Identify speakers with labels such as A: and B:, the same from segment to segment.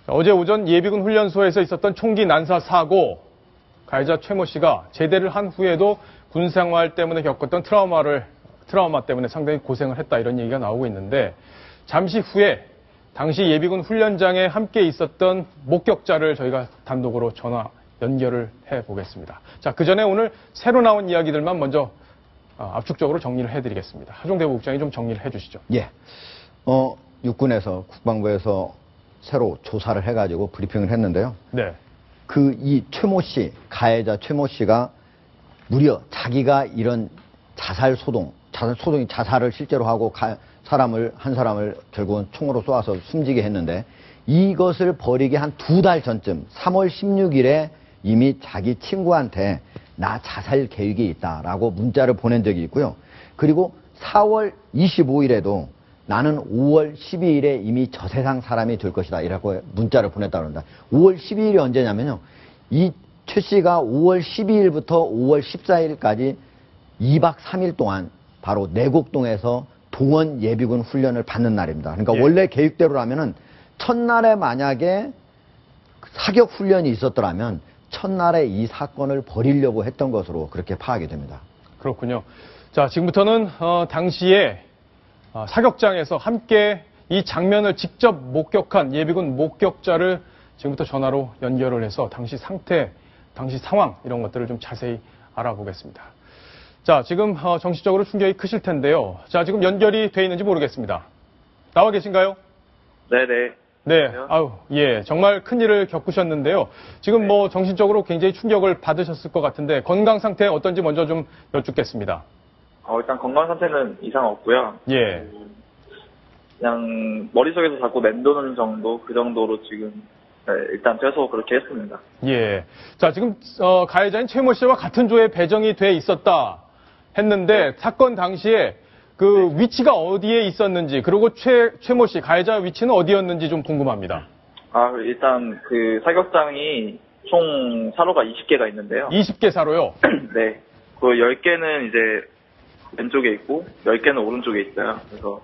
A: 어제 오전 예비군 훈련소에서 있었던 총기 난사 사고, 가해자 최모 씨가 제대를 한 후에도 군 생활 때문에 겪었던 트라우마 때문에 상당히 고생을 했다, 이런 얘기가 나오고 있는데, 잠시 후에 당시 예비군 훈련장에 함께 있었던 목격자를 저희가 단독으로 전화 연결을 해보겠습니다. 자, 그 전에 오늘 새로 나온 이야기들만 먼저 압축적으로 정리를 해드리겠습니다. 하종대 부국장이 좀 정리를 해주시죠.
B: 예. 육군에서, 국방부에서 새로 조사를 해가지고 브리핑을 했는데요.
A: 네.
B: 이 최모 씨, 가해자 최모 씨가 무려 자기가 이런 자살을 실제로 하고 한 사람을 결국은 총으로 쏘아서 숨지게 했는데, 이것을 벌이기 한 2달 전쯤 3월 16일에 이미 자기 친구한테 나 자살 계획이 있다라고 문자를 보낸 적이 있고요. 그리고 4월 25일에도 나는 5월 12일에 이미 저 세상 사람이 될 것이다, 이라고 문자를 보냈다고 합니다. 5월 12일이 언제냐면요, 이 최 씨가 5월 12일부터 5월 14일까지 2박 3일 동안 바로 내곡동에서 동원 예비군 훈련을 받는 날입니다. 그러니까 원래 계획대로라면은 첫날에 만약에 사격 훈련이 있었더라면 첫날에 이 사건을 벌이려고 했던 것으로 그렇게 파악이 됩니다.
A: 그렇군요. 자, 지금부터는 당시에 사격장에서 함께 이 장면을 직접 목격한 예비군 목격자를 지금부터 전화로 연결을 해서 당시 상태, 당시 상황, 이런 것들을 좀 자세히 알아보겠습니다. 자, 지금 정신적으로 충격이 크실 텐데요. 자, 지금 연결이 돼 있는지 모르겠습니다. 나와 계신가요?
C: 네네.
A: 네, 예, 정말 큰일을 겪으셨는데요. 지금 뭐 정신적으로 굉장히 충격을 받으셨을 것 같은데 건강 상태 어떤지 먼저 좀 여쭙겠습니다.
C: 일단 건강 상태는 이상 없고요.
A: 예.
C: 그냥 머릿속에서 자꾸 맴도는 정도, 그 정도로 지금 일단 최소 그렇게 했습니다.
A: 예. 자, 지금 가해자인 최모 씨와 같은 조에 배정이 돼 있었다 했는데 사건 당시에 그 위치가 어디에 있었는지, 그리고 최모 씨 가해자 위치는 어디였는지 좀 궁금합니다.
C: 일단 그 사격장이 총 사로가 20개가 있는데요.
A: 20개 사로요?
C: 네. 그 10개는 이제 왼쪽에 있고 10개는 오른쪽에 있어요. 그래서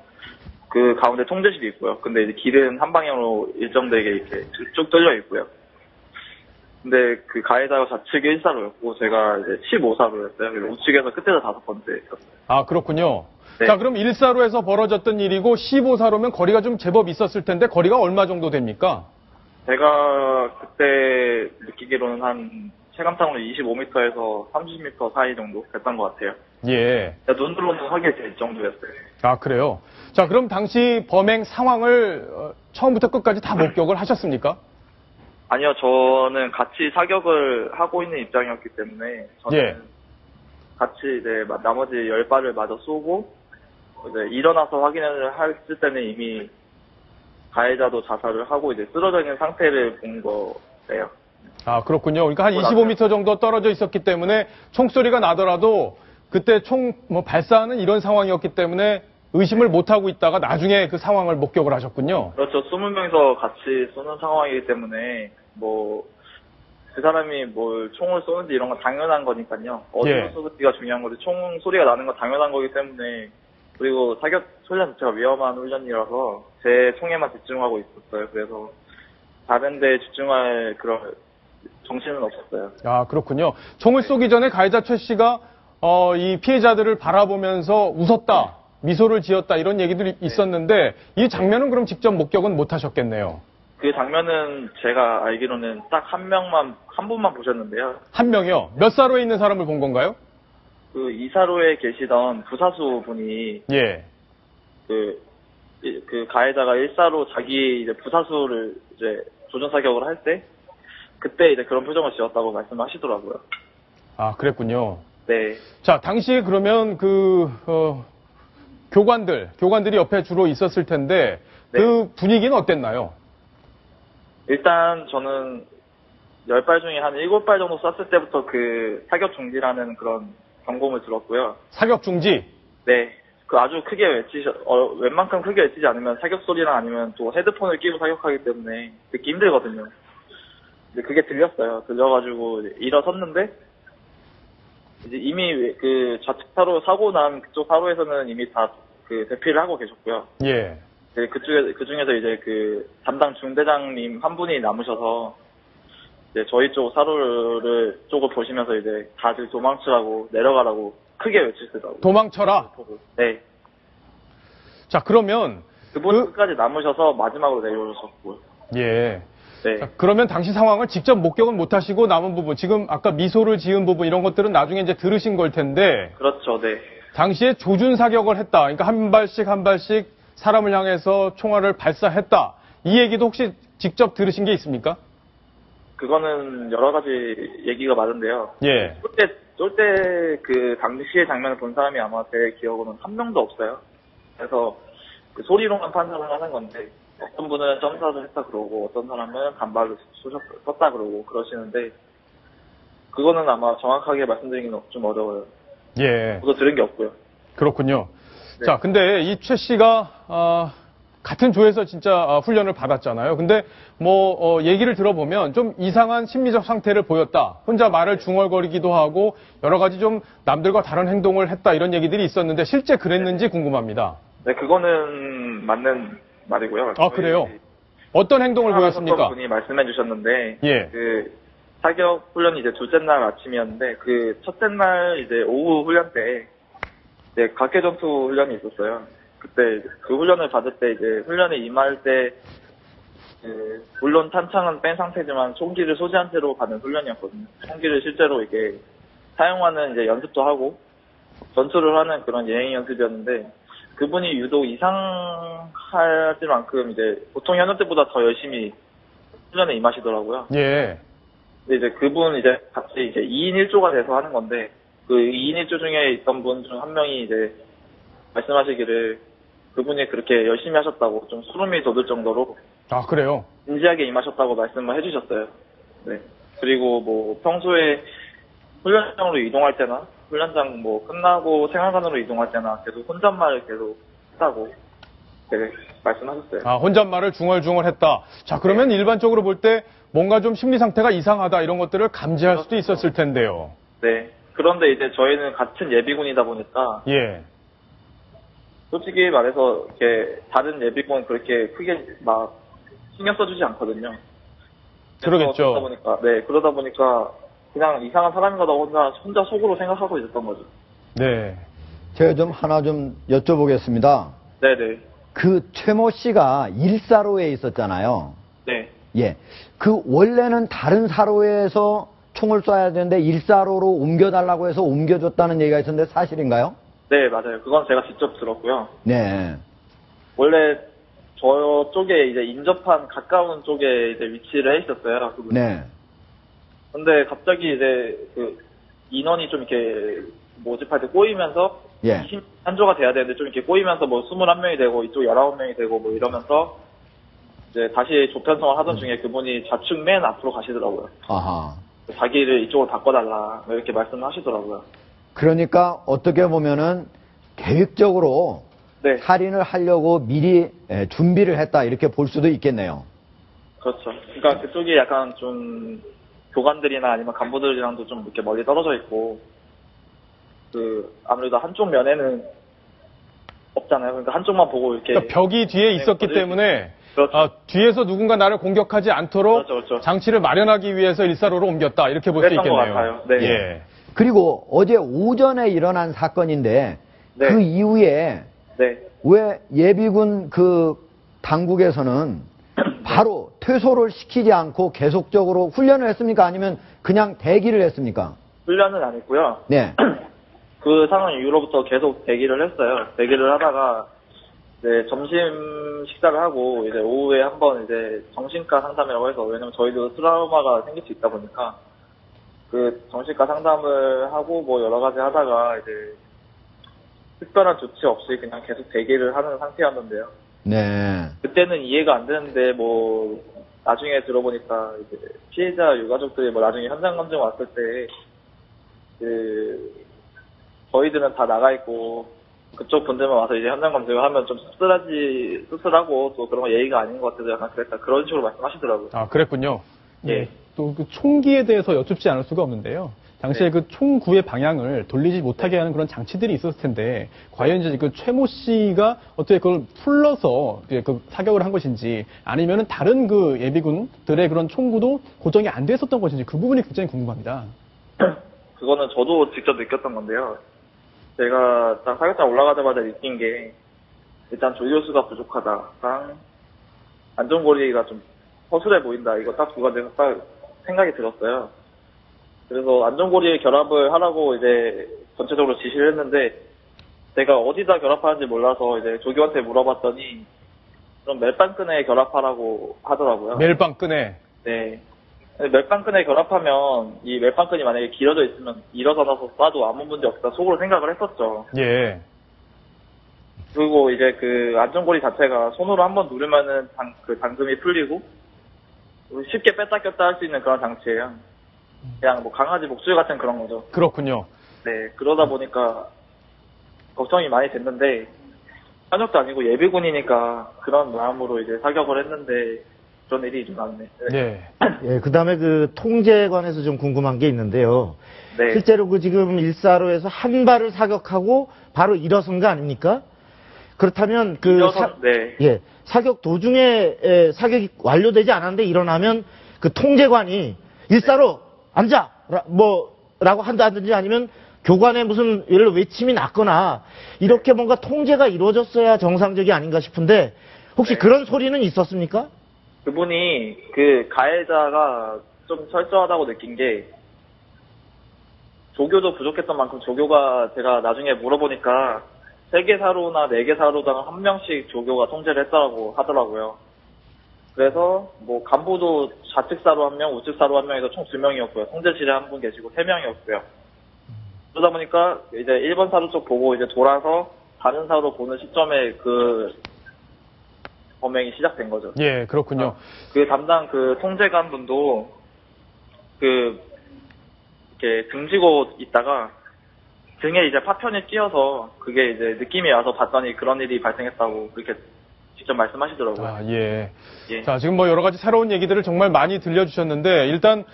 C: 그 가운데 통제실이 있고요. 근데 이제 길은 한 방향으로 일정되게 이렇게 쭉 뚫려 있고요. 근데 그 가해자가 좌측이 1사로였고 제가 이제 15사로였어요. 우측에서 끝에서 5번째였어요.
A: 그렇군요.
C: 네.
A: 자, 그럼 1사로에서 벌어졌던 일이고 15사로면 거리가 좀 제법 있었을 텐데 거리가 얼마 정도 됩니까?
C: 제가 그때 느끼기로는 한 체감상으로 25m에서 30m 사이 정도 됐던 것 같아요.
A: 예.
C: 눈으로는 확인이 될 정도였어요.
A: 그래요? 자, 그럼 당시 범행 상황을 처음부터 끝까지 다 목격을 하셨습니까?
C: 아니요, 저는 같이 사격을 하고 있는 입장이었기 때문에 저는 같이 이제 나머지 10발을 마저 쏘고 이제 일어나서 확인을 했을 때는 이미 가해자도 자살을 하고 이제 쓰러져 있는 상태를 본 거예요.
A: 그렇군요. 그러니까 한 25m 정도 떨어져 있었기 때문에 총소리가 나더라도 그때 총 발사하는 이런 상황이었기 때문에 의심을 못하고 있다가 나중에 그 상황을 목격을 하셨군요.
C: 그렇죠. 20명이서 같이 쏘는 상황이기 때문에 그 사람이 총을 쏘는지 이런 건 당연한 거니까요. 어디로 쏘는지가 중요한 거지. 총 소리가 나는 건 당연한 거기 때문에, 그리고 사격 훈련 자체가 위험한 훈련이라서 제 총에만 집중하고 있었어요. 그래서 다른 데 집중할 그런 정신은 없었어요.
A: 그렇군요. 총을 쏘기 전에 가해자 최 씨가 이 피해자들을 바라보면서 웃었다, 미소를 지었다, 이런 얘기들이 있었는데 이 장면은 그럼 직접 목격은 못 하셨겠네요.
C: 그 장면은 제가 알기로는 딱 한 분만 보셨는데요.
A: 한 명이요? 몇 사로에 있는 사람을 본 건가요?
C: 그 2사로에 계시던 부사수 분이 그 가해자가 1사로 자기 이제 부사수를 이제 조준 사격을 할 때 그때 이제 그런 표정을 지었다고 말씀하시더라고요.
A: 그랬군요.
C: 네.
A: 자, 당시에 그러면 교관들이 옆에 주로 있었을 텐데 그 분위기는 어땠나요?
C: 일단 저는 10발 중에 한 7발 정도 쐈을 때부터 그 사격 중지라는 그런 경고음을 들었고요.
A: 사격 중지?
C: 네. 그 아주 크게 웬만큼 크게 외치지 않으면 사격 소리나 아니면 또 헤드폰을 끼고 사격하기 때문에 듣기 힘들거든요. 근데 그게 들렸어요. 들려가지고 일어섰는데 이제 이미 그 좌측 사고 난 그쪽 사로에서는 이미 다 그 대피를 하고 계셨고요.
A: 예.
C: 네, 그 중에서 이제 그 담당 중대장님 한 분이 남으셔서 이제 저희 쪽 쪽을 보시면서 이제 다들 도망치라고 내려가라고 크게 외치시더라고요.
A: 도망쳐라.
C: 네.
A: 자, 그러면
C: 그분 끝까지 남으셔서 마지막으로 내려오셨고요.
A: 예.
C: 네.
A: 자, 그러면 당시 상황을 직접 목격은 못 하시고 남은 부분, 지금 아까 미소를 지은 부분 이런 것들은 나중에 이제 들으신 걸 텐데
C: 그렇죠. 네.
A: 당시에 조준 사격을 했다. 그러니까 한 발씩 사람을 향해서 총알을 발사했다. 이 얘기도 혹시 직접 들으신 게 있습니까?
C: 그거는 여러 가지 얘기가 많은데요.
A: 예.
C: 쏠 때 그 당시의 장면을 본 사람이 아마 제 기억으로는 한 명도 없어요. 그래서 그 소리로만 판단을 하는 건데 어떤 분은 점사를 했다 그러고 어떤 사람은 단발로 썼다 그러고 그러시는데 그거는 아마 정확하게 말씀드리기는 좀 어려워요.
A: 예.
C: 저도 들은 게 없고요.
A: 그렇군요.
C: 네.
A: 자, 근데 이 최 씨가 같은 조에서 진짜 훈련을 받았잖아요. 근데 얘기를 들어보면 좀 이상한 심리적 상태를 보였다. 혼자 말을 중얼거리기도 하고 여러 가지 좀 남들과 다른 행동을 했다 이런 얘기들이 있었는데 실제 그랬는지 궁금합니다.
C: 네, 그거는 맞는 말이고요.
A: 아, 그래요? 어떤 행동을 보였습니까?
C: 분이 말씀해 주셨는데
A: 예.
C: 그 사격 훈련이 이제 둘째 날 아침이었는데 그 첫째 날 이제 오후 훈련 때 이제 각계 전투 훈련이 있었어요. 그때 그 훈련을 받을 때 이제 훈련에 임할 때 물론 탄창은 뺀 상태지만 총기를 소지한 채로 받는 훈련이었거든요. 총기를 실제로 이게 사용하는 이제 연습도 하고 전투를 하는 그런 예행 연습이었는데 그분이 유독 이상하지 만큼 이제 보통 현역 때보다 더 열심히 훈련에 임하시더라고요.
A: 예.
C: 근데 이제 그분 이제 같이 이제 2인 1조가 돼서 하는 건데 그 2인 1조 중에 있던 분 중 한 명이 이제 말씀하시기를 그분이 그렇게 열심히 하셨다고 좀 소름이 돋을 정도로
A: 아, 그래요?
C: 진지하게 임하셨다고 말씀을 해주셨어요. 네. 그리고 뭐 평소에 훈련장으로 이동할 때나 훈련장 뭐 끝나고 생활관으로 이동할 때나 계속 혼잣말을 계속 했다고 말씀하셨어요.
A: 아, 혼잣말을 중얼중얼 했다. 자, 그러면 일반적으로 볼 때 뭔가 좀 심리 상태가 이상하다 이런 것들을 감지할 수도 있었을 텐데요.
C: 네. 그런데 이제 저희는 같은 예비군이다 보니까
A: 예.
C: 솔직히 말해서 이렇게 다른 예비군 그렇게 크게 막 신경 써주지 않거든요.
A: 그러겠죠.
C: 그러다 보니까 그냥 이상한 사람인가 봐 혼자 속으로 생각하고 있었던 거죠.
A: 네.
B: 제가 좀 하나 좀 여쭤보겠습니다.
C: 네네.
B: 그 최모 씨가 1사로에 있었잖아요.
C: 네.
B: 예. 그 원래는 다른 사로에서 총을 쏴야 되는데 1사로로 옮겨달라고 해서 옮겨줬다는 얘기가 있었는데 사실인가요?
C: 네, 맞아요. 그건 제가 직접 들었고요.
B: 네.
C: 원래 저쪽에 이제 인접한 가까운 쪽에 이제 위치를 해 있었어요. 그분이.
B: 네.
C: 근데 갑자기 이제 그 인원이 좀 이렇게 모집할 때 꼬이면서
B: 예.
C: 한조가 돼야 되는데 좀 이렇게 꼬이면서 뭐 21명이 되고 이쪽 19명이 되고 뭐 이러면서 이제 다시 조편성을 하던 중에 그분이 좌측 맨 앞으로 가시더라고요.
B: 아하.
C: 자기를 이쪽으로 바꿔달라 이렇게 말씀을 하시더라고요.
B: 그러니까 어떻게 보면은 계획적으로
C: 네.
B: 살인을 하려고 미리 준비를 했다 이렇게 볼 수도 있겠네요.
C: 그렇죠. 그러니까 그쪽이 약간 좀 교관들이나 아니면 간부들이랑도 좀 이렇게 멀리 떨어져 있고 그 아무래도 한쪽 면에는 없잖아요. 그러니까 한쪽만 보고 이렇게
A: 그러니까 벽이 뒤에 있었기 때문에
C: 그렇죠.
A: 뒤에서 누군가 나를 공격하지 않도록
C: 그렇죠.
A: 장치를 마련하기 위해서 1사로로 옮겼다 이렇게 볼 수
C: 그랬던 것
A: 있겠네요.
C: 같아요. 네.
A: 예.
B: 그리고 어제 오전에 일어난 사건인데
C: 네.
B: 그 이후에
C: 네.
B: 왜 예비군 그 당국에서는 바로 퇴소를 시키지 않고 계속적으로 훈련을 했습니까? 아니면 그냥 대기를 했습니까?
C: 훈련은 안 했고요.
B: 네.
C: 그 상황 이후로부터 계속 대기를 했어요. 대기를 하다가 이제 점심 식사를 하고 이제 오후에 한번 이제 정신과 상담이라고 해서 왜냐면 저희도 트라우마가 생길 수 있다 보니까 그 정신과 상담을 하고 뭐 여러 가지 하다가 이제 특별한 조치 없이 그냥 계속 대기를 하는 상태였는데요.
B: 네.
C: 그때는 이해가 안 되는데 뭐 나중에 들어보니까 이제 피해자 유가족들이 뭐 나중에 현장 검증 왔을 때 그 저희들은 다 나가 있고 그쪽 분들만 와서 이제 현장 검증을 하면 좀 씁쓸하고 또 그런 거 예의가 아닌 것 같아서 약간 그랬다 그런 식으로 말씀하시더라고요.
A: 아, 그랬군요.
C: 예.
D: 또 그 총기에 대해서 여쭙지 않을 수가 없는데요.
A: 당시에 그 총구의 방향을 돌리지 못하게 하는 그런 장치들이 있었을 텐데 과연 이제 그 최모 씨가 어떻게 그걸 풀러서 이제 그 사격을 한 것인지 아니면은 다른 그 예비군들의 그런 총구도 고정이 안 됐었던 것인지 그 부분이 굉장히 궁금합니다.
C: 그거는 저도 직접 느꼈던 건데요. 제가 딱 사격장 올라가자마자 느낀 게 일단 조교수가 부족하다랑 안전거리가 좀 허술해 보인다. 이거 딱 두 가지가 딱 생각이 들었어요. 그래서 안전고리 결합을 하라고 이제 전체적으로 지시를 했는데 제가 어디다 결합하는지 몰라서 이제 조교한테 물어봤더니 그럼 멜빵끈에 결합하라고 하더라고요.
A: 멜빵끈에.
C: 네. 멜빵끈에 결합하면 이 멜빵끈이 만약에 길어져 있으면 일어서서 쏴도 아무 문제 없다 속으로 생각을 했었죠.
A: 예.
C: 그리고 이제 그 안전고리 자체가 손으로 한번 누르면은 그 당금이 풀리고 쉽게 뺐다 꼈다 할 수 있는 그런 장치예요. 그냥 뭐 강아지 목줄 같은 그런 거죠.
A: 그렇군요.
C: 네, 그러다 보니까 걱정이 많이 됐는데 현역도 아니고 예비군이니까 그런 마음으로 이제 사격을 했는데 그런 일이 일어났네.
A: 네.
D: 예, 그다음에 그 통제에 관해서 좀 궁금한 게 있는데요.
C: 네.
D: 실제로 그 지금 145에서 한 발을 사격하고 바로 일어선 거 아닙니까? 그렇다면 그
C: 네.
D: 예, 사격 도중에 사격이 완료되지 않았는데 일어나면 그 통제관이 145 앉아 라고 한다든지 아니면 교관에 무슨 예를 들어 외침이 났거나 이렇게 뭔가 통제가 이루어졌어야 정상적이 아닌가 싶은데 혹시 그런 소리는 있었습니까?
C: 그분이 그 가해자가 좀 철저하다고 느낀 게 조교도 부족했던 만큼 조교가 제가 나중에 물어보니까 3개 사로나 4개 사로당 한 명씩 조교가 통제를 했다고 하더라고요. 그래서 뭐 간부도 좌측 사로 1명, 우측 사로 1명에서 총 2명이었고요. 통제실에 한 분 계시고 3명이었고요. 그러다 보니까 이제 1번 사로 쪽 보고 이제 돌아서 다른 사로 보는 시점에 그 범행이 시작된 거죠.
A: 예, 그렇군요.
C: 그 담당 그 통제관 분도 그 이렇게 등지고 있다가 등에 이제 파편이 끼어서 그게 이제 느낌이 와서 봤더니 그런 일이 발생했다고 그렇게 직접 말씀하시더라고요.
A: 아, 예.
C: 예.
A: 자, 지금 뭐 여러 가지 새로운 얘기들을 정말 많이 들려주셨는데, 일단,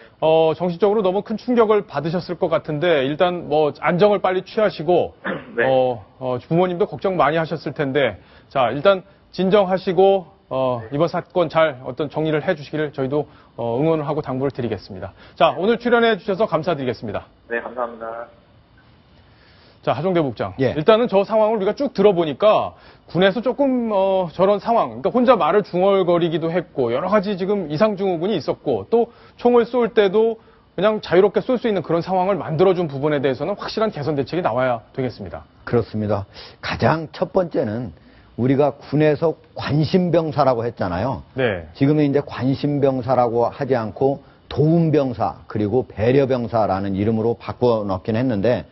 A: 정신적으로 너무 큰 충격을 받으셨을 것 같은데, 일단 뭐 안정을 빨리 취하시고,
C: 네.
A: 부모님도 걱정 많이 하셨을 텐데, 자, 일단 진정하시고, 이번 사건 잘 어떤 정리를 해 주시기를 저희도 응원을 하고 당부를 드리겠습니다. 자, 오늘 출연해 주셔서 감사드리겠습니다.
C: 네, 감사합니다.
A: 자, 하종대 국장.
B: 예.
A: 일단은 저 상황을 우리가 쭉 들어보니까 군에서 조금 저런 상황, 그러니까 혼자 말을 중얼거리기도 했고 여러 가지 지금 이상증후군이 있었고 또 총을 쏠 때도 그냥 자유롭게 쏠 수 있는 그런 상황을 만들어준 부분에 대해서는 확실한 개선 대책이 나와야 되겠습니다.
B: 그렇습니다. 가장 첫 번째는 우리가 군에서 관심병사라고 했잖아요.
A: 네.
B: 지금은 이제 관심병사라고 하지 않고 도움병사 그리고 배려병사라는 이름으로 바꿔 넣긴 했는데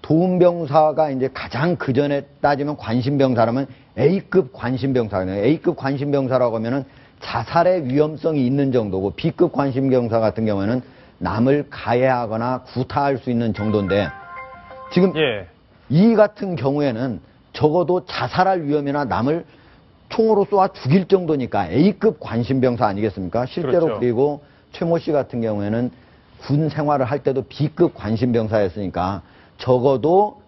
B: 도움병사가 이제 가장 그 전에 따지면 관심병사라면 A급 관심병사거든요. A급 관심병사라고 하면은 자살의 위험성이 있는 정도고 B급 관심병사 같은 경우에는 남을 가해하거나 구타할 수 있는 정도인데 지금
A: 예.
B: 이 같은 경우에는 적어도 자살할 위험이나 남을 총으로 쏘아 죽일 정도니까 A급 관심병사 아니겠습니까? 실제로
A: 그렇죠.
B: 그리고 최모 씨 같은 경우에는 군 생활을 할 때도 B급 관심병사였으니까 적어도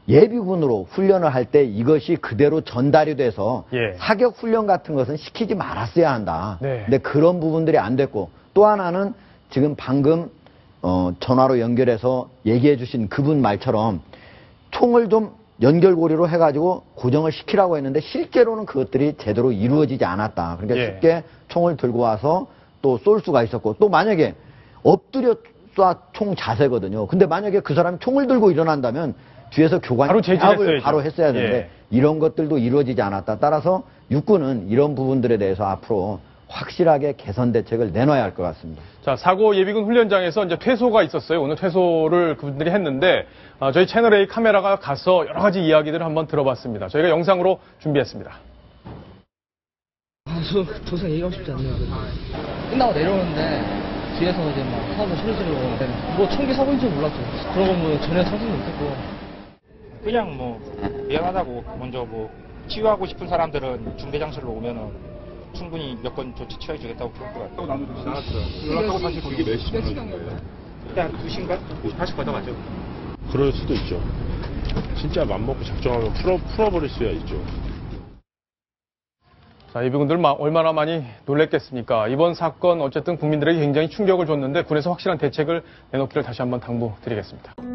B: 예비군으로 훈련을 할 때 이것이 그대로 전달이 돼서
A: 예.
B: 사격 훈련 같은 것은 시키지 말았어야 한다.
A: 네.
B: 근데 그런 부분들이 안 됐고 또 하나는 지금 방금 전화로 연결해서 얘기해 주신 그분 말처럼 총을 좀 연결고리로 해가지고 고정을 시키라고 했는데 실제로는 그것들이 제대로 이루어지지 않았다. 그러니까
A: 예.
B: 쉽게 총을 들고 와서 또 쏠 수가 있었고 또 만약에 엎드려 쏴 총 자세거든요. 근데 만약에 그 사람이 총을 들고 일어난다면 뒤에서 교관이
A: 바로 제지를
B: 제압을
A: 했어야죠.
B: 바로 했어야 되는데
A: 예.
B: 이런 것들도 이루어지지 않았다. 따라서 육군은 이런 부분들에 대해서 앞으로 확실하게 개선 대책을 내놔야 할 것 같습니다.
A: 자, 사고 예비군 훈련장에서 이제 퇴소가 있었어요. 오늘 퇴소를 그분들이 했는데 저희 채널A 카메라가 가서 여러 가지 이야기들을 한번 들어봤습니다. 저희가 영상으로 준비했습니다.
E: 저 이상 얘기하고 싶지 않네요. 끝나고 내려오는데 뒤에서 이제 막 사람들 소리 지르고 오는데 뭐 총기 사고인 줄 몰랐죠. 그런 건 뭐 전혀 상상도 못했고.
F: 그냥 뭐 미안하다고 먼저 뭐 치유하고 싶은 사람들은 중대장실로 오면은 충분히 여건 조치 취해주겠다고 그럴 것 같아요.
G: 연락하고 사실 그게 몇 시간 거예요?
F: 그때 한 2시인가? 50, 80 걷어가죠.
G: 그럴 수도 있죠. 진짜 맘먹고 작정하면 풀어버릴 수야 있죠.
A: 자, 이분들 얼마나 많이 놀랬겠습니까? 이번 사건 어쨌든 국민들에게 굉장히 충격을 줬는데 군에서 확실한 대책을 내놓기를 다시 한번 당부드리겠습니다.